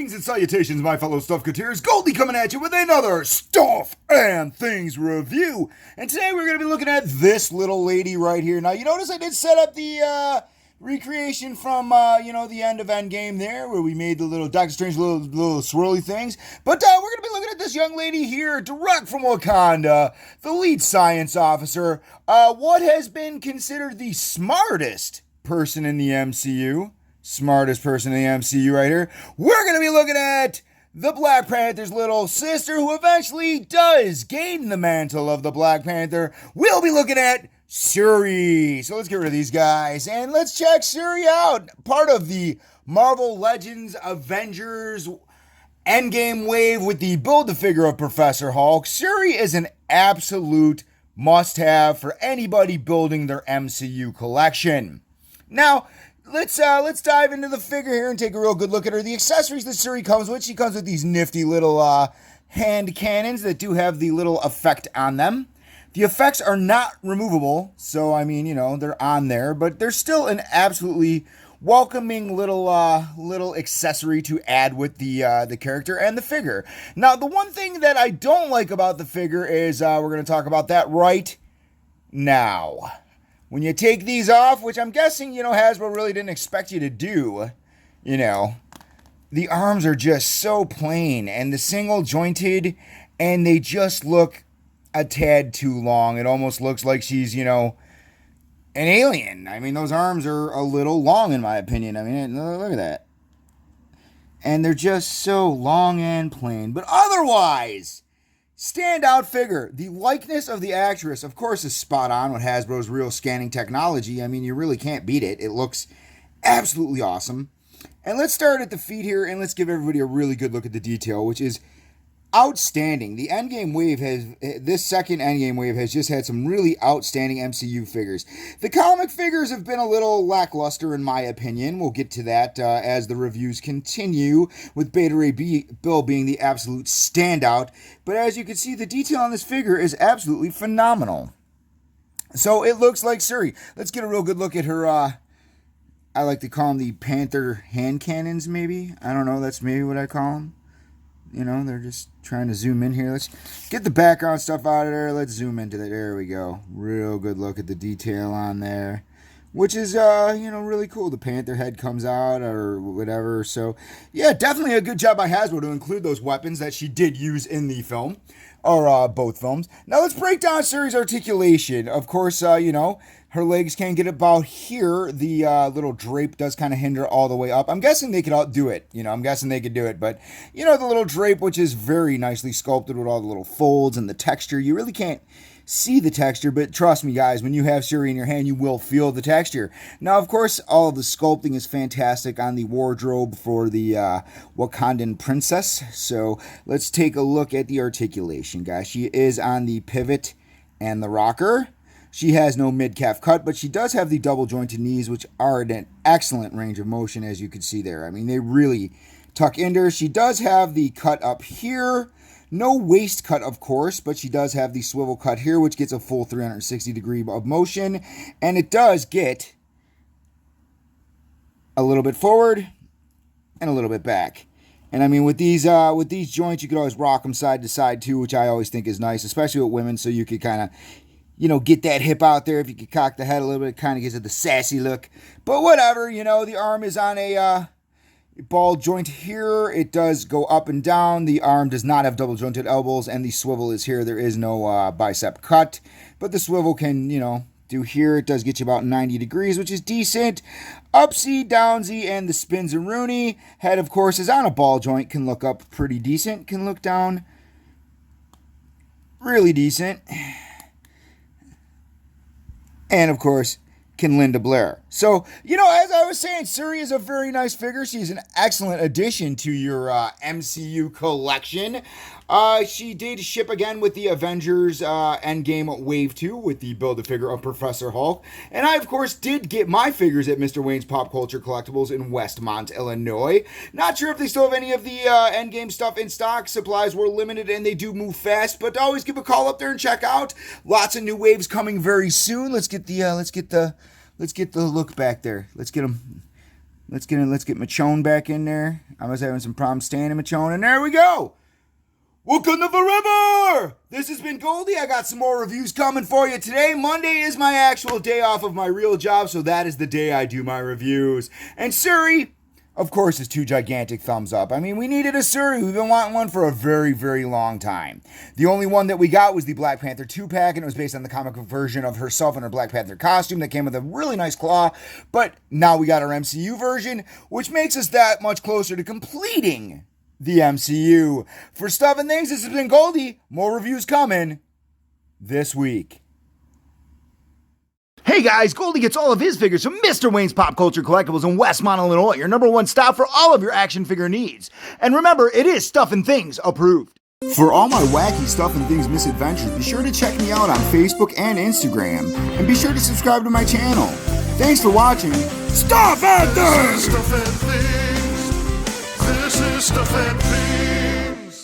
Greetings and salutations, my fellow Stuffcateers. Goldie coming at you with another Stuff and Things review. And today we're going to be looking at this little lady right here. Now, you notice I did set up the recreation from, the end of Endgame there, where we made the little Doctor Strange little swirly things. But we're going to be looking at this young lady here, direct from Wakanda, the lead science officer, what has been considered the smartest person in the MCU. Smartest person in the MCU right here. We're going to be looking at the Black Panther's little sister, who eventually does gain the mantle of the Black Panther. We'll be looking at Shuri. So let's get rid of these guys and let's check Shuri out. Part of the Marvel Legends Avengers Endgame wave with the Build-A-Figure of Professor Hulk. Shuri is an absolute must-have for anybody building their MCU collection. Now, Let's dive into the figure here and take a real good look at her. The accessories that Shuri comes with, she comes with these nifty little hand cannons that do have the little effect on them. The effects are not removable, so I mean, they're on there, but they're still an absolutely welcoming little accessory to add with the character and the figure. Now, the one thing that I don't like about the figure is we're going to talk about that right now. When you take these off, which I'm guessing, Hasbro really didn't expect you to do, the arms are just so plain and the single jointed and they just look a tad too long. It almost looks like she's, an alien. I mean, those arms are a little long in my opinion. I mean, look at that. And they're just so long and plain. But otherwise, standout figure. The likeness of the actress, of course, is spot on with Hasbro's real scanning technology. I mean, you really can't beat it. It looks absolutely awesome. And let's start at the feet here, and let's give everybody a really good look at the detail, which is outstanding. The Endgame wave this second Endgame wave has just had some really outstanding MCU figures. The comic figures have been a little lackluster in my opinion. We'll get to that as the reviews continue, with Beta Ray Bill being the absolute standout. But as you can see, the detail on this figure is absolutely phenomenal. So it looks like Shuri. Let's get a real good look at her, I like to call them the Panther hand cannons maybe. I don't know, that's maybe what I call them. They're just trying to zoom in here. Let's get the background stuff out of there. Let's zoom into that. There we go. Real good look at the detail on there, which is, really cool. The Panther head comes out or whatever. So, yeah, definitely a good job by Hasbro to include those weapons that she did use in the film, or both films. Now, let's break down Shuri's articulation. Of course, her legs can get about here. The little drape does kind of hinder all the way up. I'm guessing they could outdo it. I'm guessing they could do it. But, the little drape, which is very nicely sculpted with all the little folds and the texture. You really can't see the texture, but trust me, guys, when you have Shuri in your hand, you will feel the texture. Now, of course, all of the sculpting is fantastic on the wardrobe for the Wakandan princess. So let's take a look at the articulation, guys. She is on the pivot and the rocker. She has no mid-calf cut, but she does have the double-jointed knees, which are at an excellent range of motion, as you can see there. I mean, they really tuck into her. She does have the cut up here. No waist cut, of course, but she does have the swivel cut here, which gets a full 360 degree of motion. And it does get a little bit forward and a little bit back. And I mean, with these joints, you could always rock them side to side, too, which I always think is nice, especially with women, so you could kind of get that hip out there. If you could cock the head a little bit, it kind of gives it the sassy look. But whatever, the arm is on a ball joint here. It does go up and down. The arm does not have double jointed elbows, and the swivel is here. There is no bicep cut, but the swivel can, do here. It does get you about 90 degrees, which is decent. Upsy, downsy, and the spins-a-rooney. Head, of course, is on a ball joint. Can look up pretty decent. Can look down really decent. And, of course, can Linda Blair. So, as I was saying, Shuri is a very nice figure. She's an excellent addition to your MCU collection. She did ship again with the Avengers Endgame Wave 2 with the Build-A-Figure of Professor Hulk. And I, of course, did get my figures at Mr. Wayne's Pop Culture Collectibles in Westmont, Illinois. Not sure if they still have any of the Endgame stuff in stock. Supplies were limited and they do move fast, but always give a call up there and check out. Lots of new waves coming very soon. Let's get the look back there. Let's get them Let's get Michonne back in there. I was having some problems standing Michonne, and there we go. Wakanda forever! This has been Goldie. I got some more reviews coming for you today. Monday is my actual day off of my real job, so that is the day I do my reviews. And Shuri, of course, is 2 gigantic thumbs up. I mean, we needed a Shuri. We've been wanting one for a very, very long time. The only one that we got was the Black Panther 2-pack, and it was based on the comic book version of herself in her Black Panther costume that came with a really nice claw. But now we got our MCU version, which makes us that much closer to completing the MCU. For Stuff and Things, this has been Goldie. More reviews coming this week. Hey guys, Goldie gets all of his figures from Mr. Wayne's Pop Culture Collectibles in Westmont, Illinois, your #1 stop for all of your action figure needs. And remember, it is Stuff and Things approved. For all my wacky Stuff and Things misadventures, be sure to check me out on Facebook and Instagram. And be sure to subscribe to my channel. Thanks for watching Stuff and Things!